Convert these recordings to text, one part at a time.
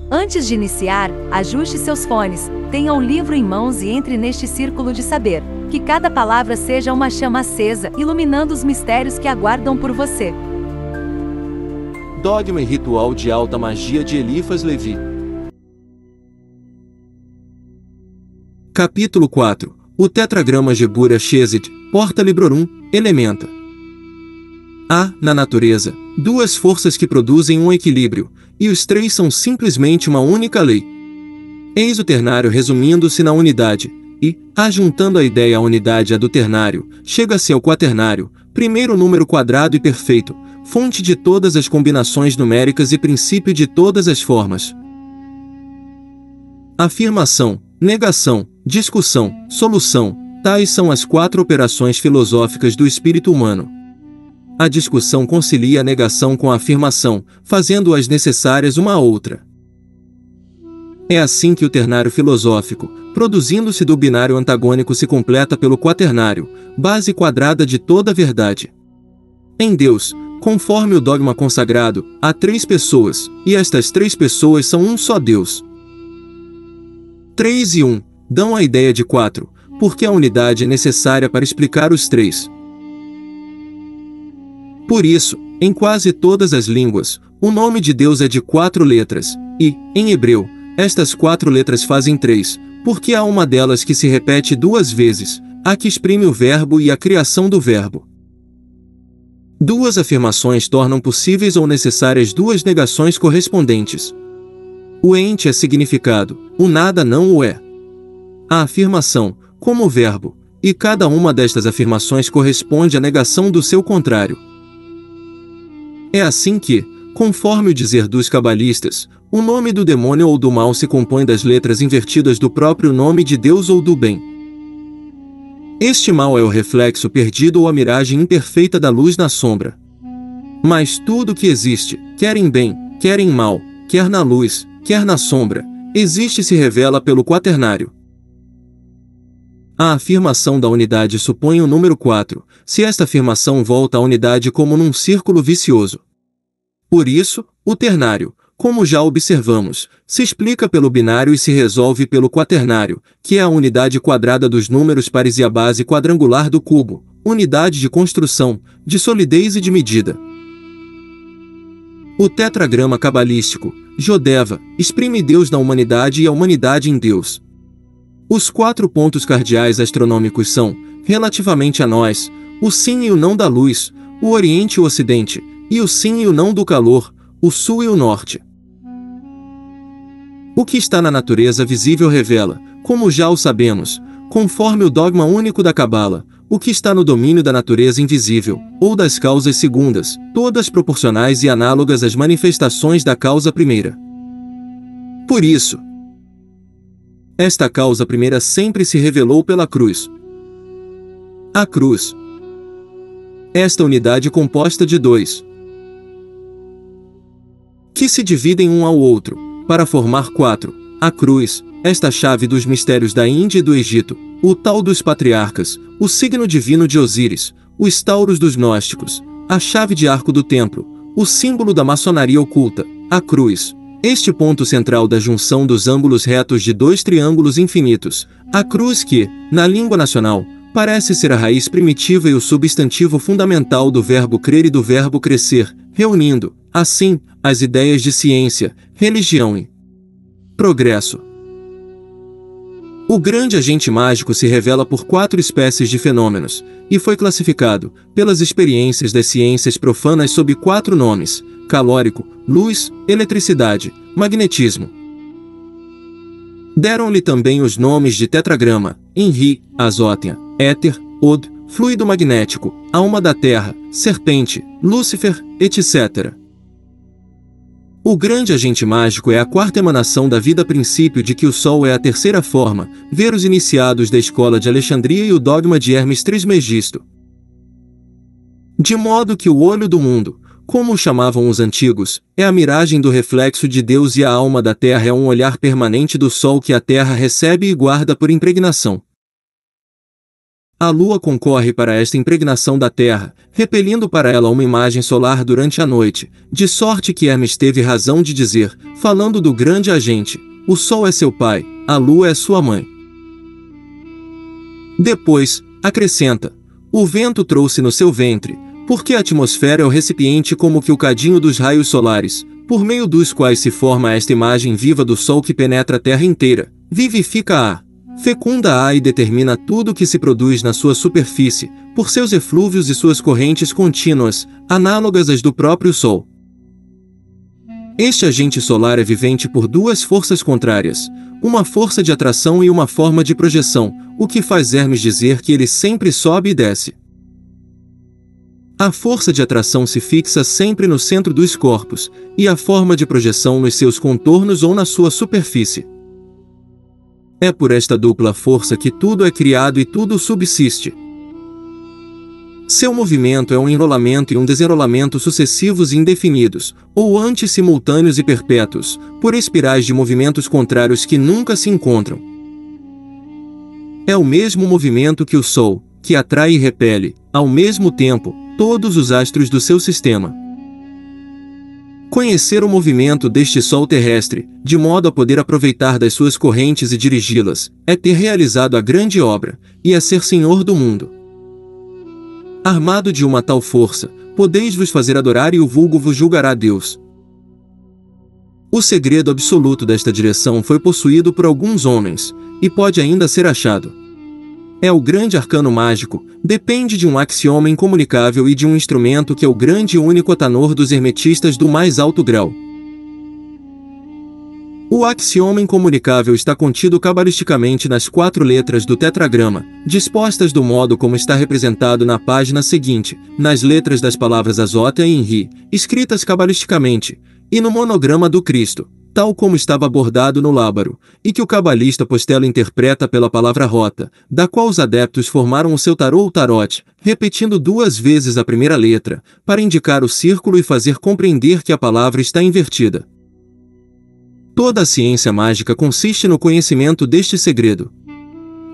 Antes de iniciar, ajuste seus fones, tenha um livro em mãos e entre neste círculo de saber. Que cada palavra seja uma chama acesa, iluminando os mistérios que aguardam por você. Dogma e Ritual de Alta Magia de Eliphas Levi. Capítulo 4. O Tetragrama Gebura Shezit, Porta Librorum, Elementa. Há, na natureza, duas forças que produzem um equilíbrio, e os três são simplesmente uma única lei. Eis o ternário resumindo-se na unidade, e, ajuntando a ideia à unidade a do ternário, chega-se ao quaternário, primeiro número quadrado e perfeito, fonte de todas as combinações numéricas e princípio de todas as formas. Afirmação, negação, discussão, solução, tais são as quatro operações filosóficas do espírito humano. A discussão concilia a negação com a afirmação, fazendo-as necessárias uma à outra. É assim que o ternário filosófico, produzindo-se do binário antagônico, se completa pelo quaternário, base quadrada de toda a verdade. Em Deus, conforme o dogma consagrado, há três pessoas, e estas três pessoas são um só Deus. 3 e 1 dão a ideia de 4, porque a unidade é necessária para explicar os três. Por isso, em quase todas as línguas, o nome de Deus é de 4 letras, e, em hebreu, estas 4 letras fazem 3, porque há uma delas que se repete 2 vezes, a que exprime o verbo e a criação do verbo. Duas afirmações tornam possíveis ou necessárias duas negações correspondentes. O ente é significado, o nada não o é. A afirmação, como o verbo, e cada uma destas afirmações corresponde à negação do seu contrário. É assim que, conforme o dizer dos cabalistas, o nome do demônio ou do mal se compõe das letras invertidas do próprio nome de Deus ou do bem. Este mal é o reflexo perdido ou a miragem imperfeita da luz na sombra. Mas tudo que existe, quer em bem, quer em mal, quer na luz, quer na sombra, existe e se revela pelo quaternário. A afirmação da unidade supõe o número 4, se esta afirmação volta à unidade como num círculo vicioso. Por isso, o ternário, como já observamos, se explica pelo binário e se resolve pelo quaternário, que é a unidade quadrada dos números pares e a base quadrangular do cubo, unidade de construção, de solidez e de medida. O tetragrama cabalístico, Jodeva, exprime Deus na humanidade e a humanidade em Deus. Os 4 pontos cardeais astronômicos são, relativamente a nós, o sim e o não da luz, o oriente e o ocidente, e o sim e o não do calor, o sul e o norte. O que está na natureza visível revela, como já o sabemos, conforme o dogma único da Cabala, o que está no domínio da natureza invisível, ou das causas segundas, todas proporcionais e análogas às manifestações da causa primeira. Por isso, esta causa primeira sempre se revelou pela cruz. A cruz. Esta unidade composta de 2, que se dividem um ao outro, para formar 4, a cruz, esta chave dos mistérios da Índia e do Egito, o tal dos patriarcas, o signo divino de Osíris, os tauros dos gnósticos, a chave de arco do templo, o símbolo da maçonaria oculta, a cruz, este ponto central da junção dos ângulos retos de 2 triângulos infinitos, a cruz que, na língua nacional, parece ser a raiz primitiva e o substantivo fundamental do verbo crer e do verbo crescer, reunindo, assim, as ideias de ciência, religião e progresso. O grande agente mágico se revela por 4 espécies de fenômenos, e foi classificado, pelas experiências das ciências profanas sob 4 nomes: calórico, luz, eletricidade, magnetismo. Deram-lhe também os nomes de tetragrama, Enri, azótea, éter, od, fluido magnético, alma da terra, serpente, Lúcifer, etc. O grande agente mágico é a 4ª emanação da vida, princípio de que o Sol é a 3ª forma, ver os iniciados da escola de Alexandria e o dogma de Hermes Trismegisto. De modo que o olho do mundo, como o chamavam os antigos, é a miragem do reflexo de Deus e a alma da terra é um olhar permanente do Sol que a terra recebe e guarda por impregnação. A Lua concorre para esta impregnação da Terra, repelindo para ela uma imagem solar durante a noite, de sorte que Hermes teve razão de dizer, falando do grande agente, o Sol é seu pai, a Lua é sua mãe. Depois, acrescenta, o vento trouxe no seu ventre, porque a atmosfera é o recipiente como que o cadinho dos raios solares, por meio dos quais se forma esta imagem viva do Sol que penetra a Terra inteira, vivifica-a, fecunda-a e determina tudo o que se produz na sua superfície, por seus eflúvios e suas correntes contínuas, análogas às do próprio Sol. Este agente solar é vivente por duas forças contrárias, uma força de atração e uma forma de projeção, o que faz Hermes dizer que ele sempre sobe e desce. A força de atração se fixa sempre no centro dos corpos, e a forma de projeção nos seus contornos ou na sua superfície. É por esta dupla força que tudo é criado e tudo subsiste. Seu movimento é um enrolamento e um desenrolamento sucessivos e indefinidos, ou antissimultâneos e perpétuos, por espirais de movimentos contrários que nunca se encontram. É o mesmo movimento que o Sol, que atrai e repele, ao mesmo tempo, todos os astros do seu sistema. Conhecer o movimento deste Sol terrestre, de modo a poder aproveitar das suas correntes e dirigi-las, é ter realizado a grande obra, e é ser Senhor do mundo. Armado de uma tal força, podeis vos fazer adorar e o vulgo vos julgará Deus. O segredo absoluto desta direção foi possuído por alguns homens, e pode ainda ser achado. É o grande arcano mágico, depende de um axioma incomunicável e de um instrumento que é o grande e único atanor dos hermetistas do mais alto grau. O axioma incomunicável está contido cabalisticamente nas 4 letras do tetragrama, dispostas do modo como está representado na página seguinte, nas letras das palavras Azótea e Inri, escritas cabalisticamente, e no monograma do Cristo, tal como estava bordado no lábaro, e que o cabalista Postelo interpreta pela palavra rota, da qual os adeptos formaram o seu tarô ou tarote, repetindo 2 vezes a primeira letra, para indicar o círculo e fazer compreender que a palavra está invertida. Toda a ciência mágica consiste no conhecimento deste segredo.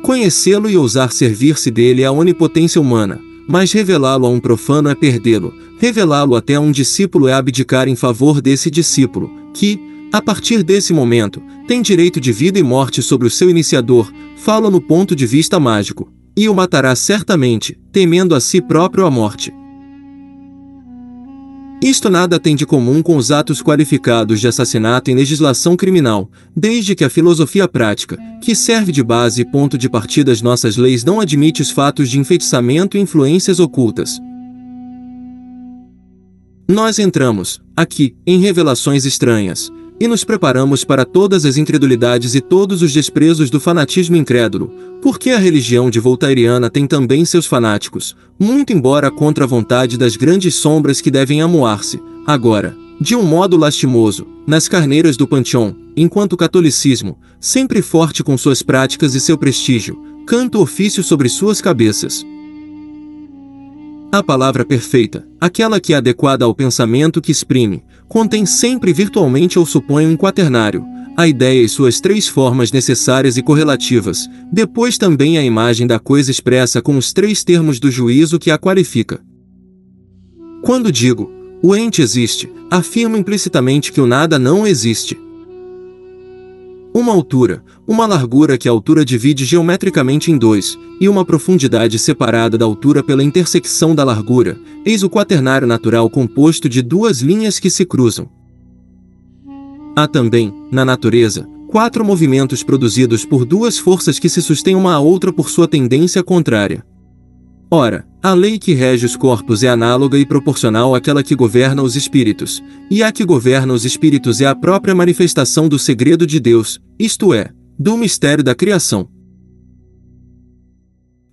Conhecê-lo e ousar servir-se dele é a onipotência humana, mas revelá-lo a um profano é perdê-lo, revelá-lo até a um discípulo é abdicar em favor desse discípulo, que, a partir desse momento, tem direito de vida e morte sobre o seu iniciador, fala no ponto de vista mágico, e o matará certamente, temendo a si próprio a morte. Isto nada tem de comum com os atos qualificados de assassinato em legislação criminal, desde que a filosofia prática, que serve de base e ponto de partida às nossas leis, não admite os fatos de enfeitiçamento e influências ocultas. Nós entramos, aqui, em revelações estranhas, e nos preparamos para todas as incredulidades e todos os desprezos do fanatismo incrédulo, porque a religião de Voltairiana tem também seus fanáticos, muito embora contra a vontade das grandes sombras que devem amuar-se, agora, de um modo lastimoso, nas carneiras do panteão, enquanto o catolicismo, sempre forte com suas práticas e seu prestígio, canta o ofício sobre suas cabeças. A palavra perfeita, aquela que é adequada ao pensamento que exprime, contém sempre virtualmente ou supõe um quaternário, a ideia e suas 3 formas necessárias e correlativas, depois também a imagem da coisa expressa com os 3 termos do juízo que a qualifica. Quando digo, o ente existe, afirmo implicitamente que o nada não existe. Uma altura, uma largura que a altura divide geometricamente em 2, e uma profundidade separada da altura pela intersecção da largura, eis o quaternário natural composto de 2 linhas que se cruzam. Há também, na natureza, 4 movimentos produzidos por 2 forças que se sustêm uma à outra por sua tendência contrária. Ora, a lei que rege os corpos é análoga e proporcional àquela que governa os espíritos, e a que governa os espíritos é a própria manifestação do segredo de Deus, isto é, do mistério da criação.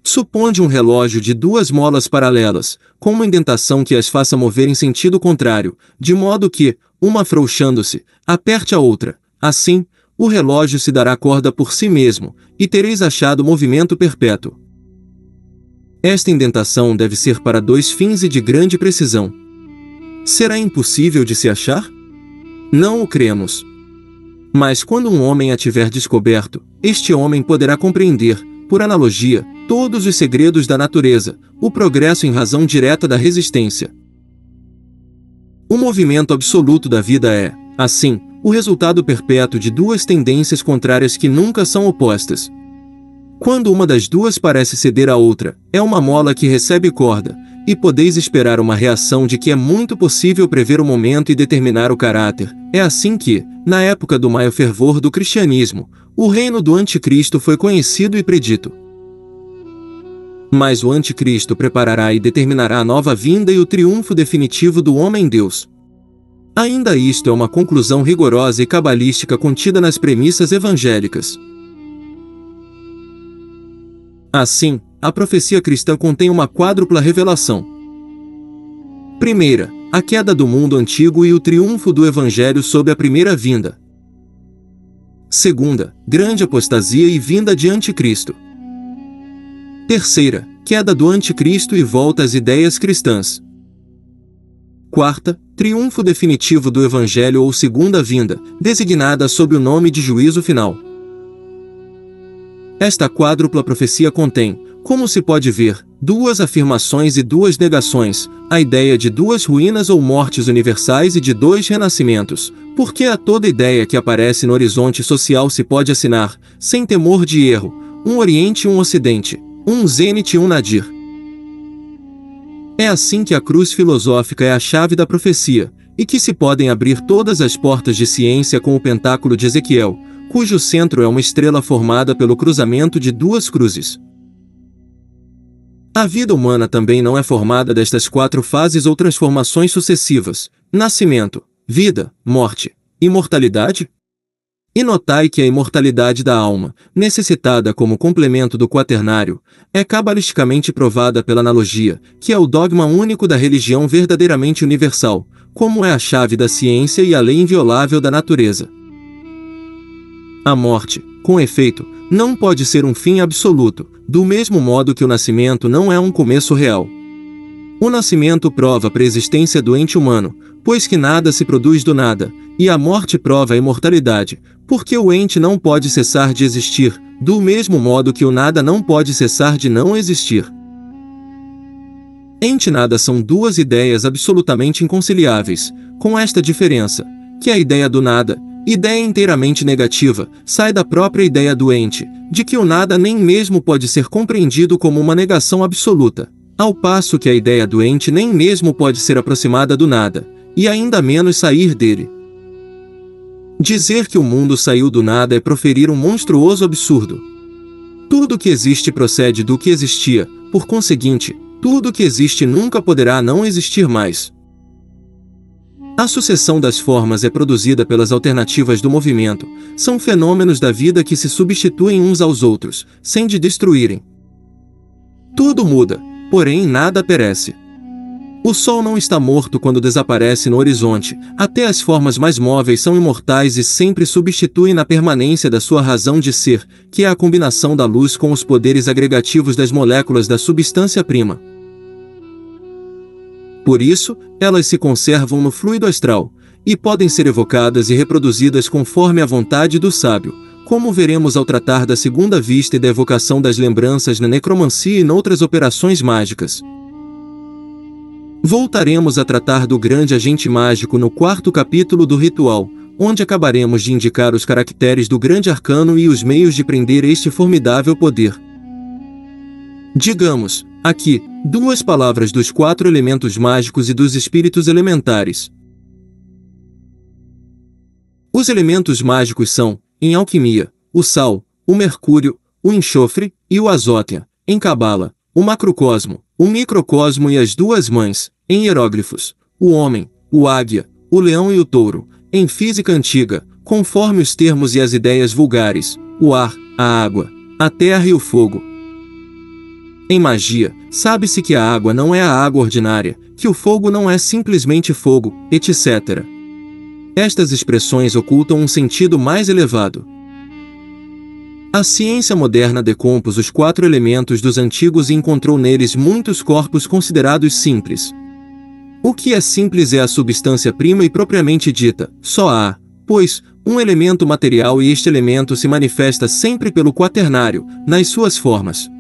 Suponde um relógio de 2 molas paralelas, com uma indentação que as faça mover em sentido contrário, de modo que, uma afrouxando-se, aperte a outra. Assim, o relógio se dará corda por si mesmo, e tereis achado movimento perpétuo. Esta indentação deve ser para 2 fins e de grande precisão. Será impossível de se achar? Não o cremos. Mas quando um homem a tiver descoberto, este homem poderá compreender, por analogia, todos os segredos da natureza, o progresso em razão direta da resistência. O movimento absoluto da vida é, assim, o resultado perpétuo de duas tendências contrárias que nunca são opostas. Quando uma das duas parece ceder à outra, é uma mola que recebe corda, e podeis esperar uma reação de que é muito possível prever o momento e determinar o caráter. É assim que, na época do maior fervor do cristianismo, o reino do anticristo foi conhecido e predito. Mas o anticristo preparará e determinará a nova vinda e o triunfo definitivo do homem-deus. Ainda isto é uma conclusão rigorosa e cabalística contida nas premissas evangélicas. Assim, a profecia cristã contém uma quádrupla revelação. Primeira, a queda do mundo antigo e o triunfo do evangelho sob a primeira vinda. Segunda, grande apostasia e vinda de anticristo. Terceira, queda do anticristo e volta às ideias cristãs. Quarta, triunfo definitivo do evangelho ou segunda vinda, designada sob o nome de juízo final. Esta quádrupla profecia contém, como se pode ver, duas afirmações e duas negações, a ideia de duas ruínas ou mortes universais e de dois renascimentos, porque a toda ideia que aparece no horizonte social se pode assinar, sem temor de erro, um Oriente e um Ocidente, um Zênite e um Nadir. É assim que a cruz filosófica é a chave da profecia, e que se podem abrir todas as portas de ciência com o pentáculo de Ezequiel, cujo centro é uma estrela formada pelo cruzamento de duas cruzes. A vida humana também não é formada destas quatro fases ou transformações sucessivas: nascimento, vida, morte, imortalidade? E notai que a imortalidade da alma, necessitada como complemento do quaternário, é cabalisticamente provada pela analogia, que é o dogma único da religião verdadeiramente universal, como é a chave da ciência e a lei inviolável da natureza. A morte, com efeito, não pode ser um fim absoluto, do mesmo modo que o nascimento não é um começo real. O nascimento prova a preexistência do ente humano, pois que nada se produz do nada, e a morte prova a imortalidade, porque o ente não pode cessar de existir, do mesmo modo que o nada não pode cessar de não existir. Ente e nada são duas ideias absolutamente inconciliáveis, com esta diferença, que a ideia do nada, ideia inteiramente negativa, sai da própria ideia do ente, de que o nada nem mesmo pode ser compreendido como uma negação absoluta, ao passo que a ideia do ente nem mesmo pode ser aproximada do nada, e ainda menos sair dele. Dizer que o mundo saiu do nada é proferir um monstruoso absurdo. Tudo que existe procede do que existia, por conseguinte, tudo que existe nunca poderá não existir mais. A sucessão das formas é produzida pelas alternativas do movimento, são fenômenos da vida que se substituem uns aos outros, sem de destruírem. Tudo muda, porém nada perece. O sol não está morto quando desaparece no horizonte, até as formas mais móveis são imortais e sempre substituem na permanência da sua razão de ser, que é a combinação da luz com os poderes agregativos das moléculas da substância prima. Por isso, elas se conservam no fluido astral, e podem ser evocadas e reproduzidas conforme a vontade do sábio, como veremos ao tratar da segunda vista e da evocação das lembranças na necromancia e noutras operações mágicas. Voltaremos a tratar do grande agente mágico no quarto capítulo do ritual, onde acabaremos de indicar os caracteres do grande arcano e os meios de prender este formidável poder. Digamos, aqui, duas palavras dos quatro elementos mágicos e dos espíritos elementares. Os elementos mágicos são, em alquimia, o sal, o mercúrio, o enxofre e o azótia; em cabala, o macrocosmo, o microcosmo e as duas mães; em hieróglifos, o homem, o águia, o leão e o touro; em física antiga, conforme os termos e as ideias vulgares, o ar, a água, a terra e o fogo. Em magia, sabe-se que a água não é a água ordinária, que o fogo não é simplesmente fogo, etc. Estas expressões ocultam um sentido mais elevado. A ciência moderna decompôs os quatro elementos dos antigos e encontrou neles muitos corpos considerados simples. O que é simples é a substância prima e propriamente dita, só há, pois, um elemento material e este elemento se manifesta sempre pelo quaternário, nas suas formas.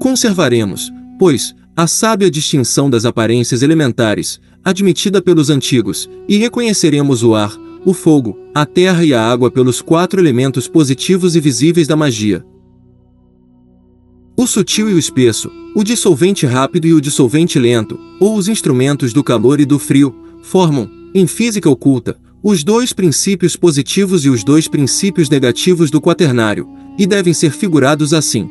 Conservaremos, pois, a sábia distinção das aparências elementares, admitida pelos antigos, e reconheceremos o ar, o fogo, a terra e a água pelos 4 elementos positivos e visíveis da magia. O sutil e o espesso, o dissolvente rápido e o dissolvente lento, ou os instrumentos do calor e do frio, formam, em física oculta, os 2 princípios positivos e os 2 princípios negativos do quaternário, e devem ser figurados assim.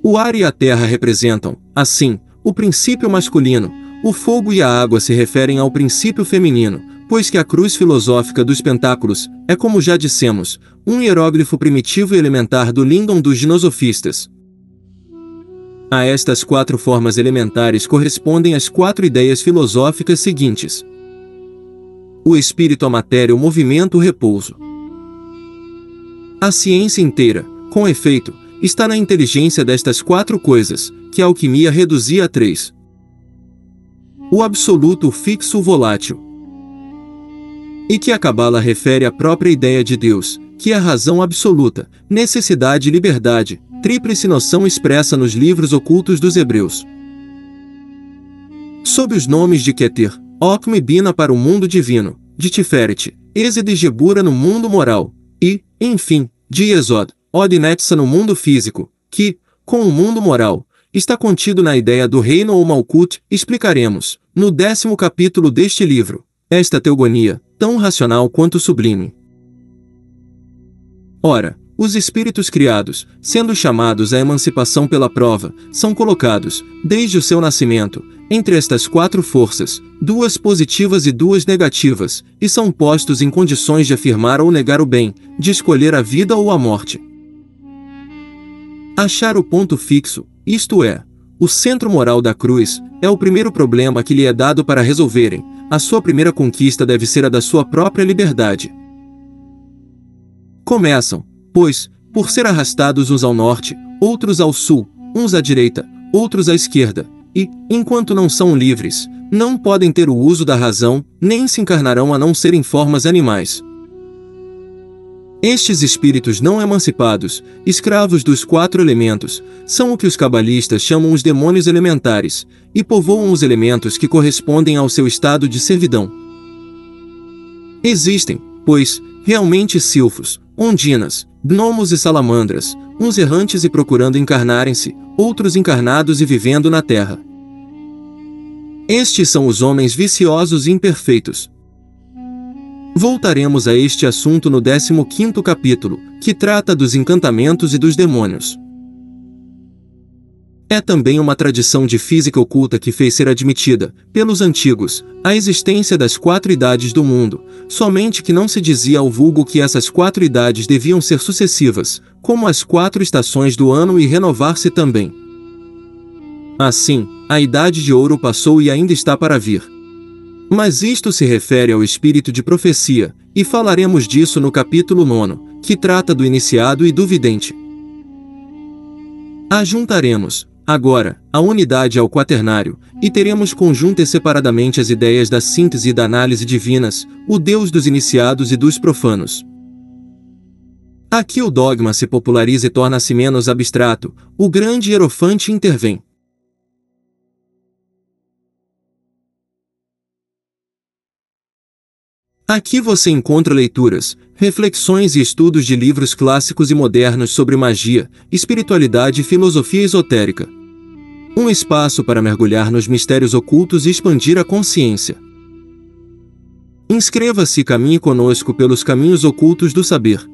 O ar e a terra representam, assim, o princípio masculino, o fogo e a água se referem ao princípio feminino, pois que a cruz filosófica dos pentáculos é, como já dissemos, um hieróglifo primitivo e elementar do Lindon dos gnosofistas. A estas 4 formas elementares correspondem as 4 ideias filosóficas seguintes: o espírito, a matéria, o movimento, o repouso. A ciência inteira, com efeito, está na inteligência destas 4 coisas, que a alquimia reduzia a 3. O absoluto, o fixo, o volátil. E que a cabala refere à própria ideia de Deus, que é a razão absoluta, necessidade e liberdade, tríplice noção expressa nos livros ocultos dos hebreus. Sob os nomes de Keter, Okm e Bina para o mundo divino, de Tiferet, Esed e Gebura no mundo moral, e, enfim, de Yesod, Od e Netsa no mundo físico, que, com o mundo moral, está contido na ideia do reino ou Malkut, explicaremos, no 10º capítulo deste livro, esta teogonia, tão racional quanto sublime. Ora, os espíritos criados, sendo chamados à emancipação pela prova, são colocados, desde o seu nascimento, entre estas 4 forças, 2 positivas e 2 negativas, e são postos em condições de afirmar ou negar o bem, de escolher a vida ou a morte. Achar o ponto fixo, isto é, o centro moral da cruz, é o primeiro problema que lhe é dado para resolverem. A sua primeira conquista deve ser a da sua própria liberdade. Começam, pois, por ser arrastados uns ao norte, outros ao sul, uns à direita, outros à esquerda, e, enquanto não são livres, não podem ter o uso da razão, nem se encarnarão a não serem formas animais. Estes espíritos não emancipados, escravos dos 4 elementos, são o que os cabalistas chamam os demônios elementares, e povoam os elementos que correspondem ao seu estado de servidão. Existem, pois, realmente silfos, ondinas, gnomos e salamandras, uns errantes e procurando encarnarem-se, outros encarnados e vivendo na terra. Estes são os homens viciosos e imperfeitos. Voltaremos a este assunto no 15º capítulo, que trata dos encantamentos e dos demônios. É também uma tradição de física oculta que fez ser admitida, pelos antigos, a existência das 4 idades do mundo, somente que não se dizia ao vulgo que essas 4 idades deviam ser sucessivas, como as 4 estações do ano e renovar-se também. Assim, a idade de ouro passou e ainda está para vir. Mas isto se refere ao espírito de profecia, e falaremos disso no capítulo 9, que trata do iniciado e do vidente. Ajuntaremos, agora, a unidade ao quaternário, e teremos conjunto e separadamente as ideias da síntese e da análise divinas, o Deus dos iniciados e dos profanos. Aqui o dogma se populariza e torna-se menos abstrato, o grande hierofante intervém. Aqui você encontra leituras, reflexões e estudos de livros clássicos e modernos sobre magia, espiritualidade e filosofia esotérica. Um espaço para mergulhar nos mistérios ocultos e expandir a consciência. Inscreva-se e caminhe conosco pelos caminhos ocultos do saber.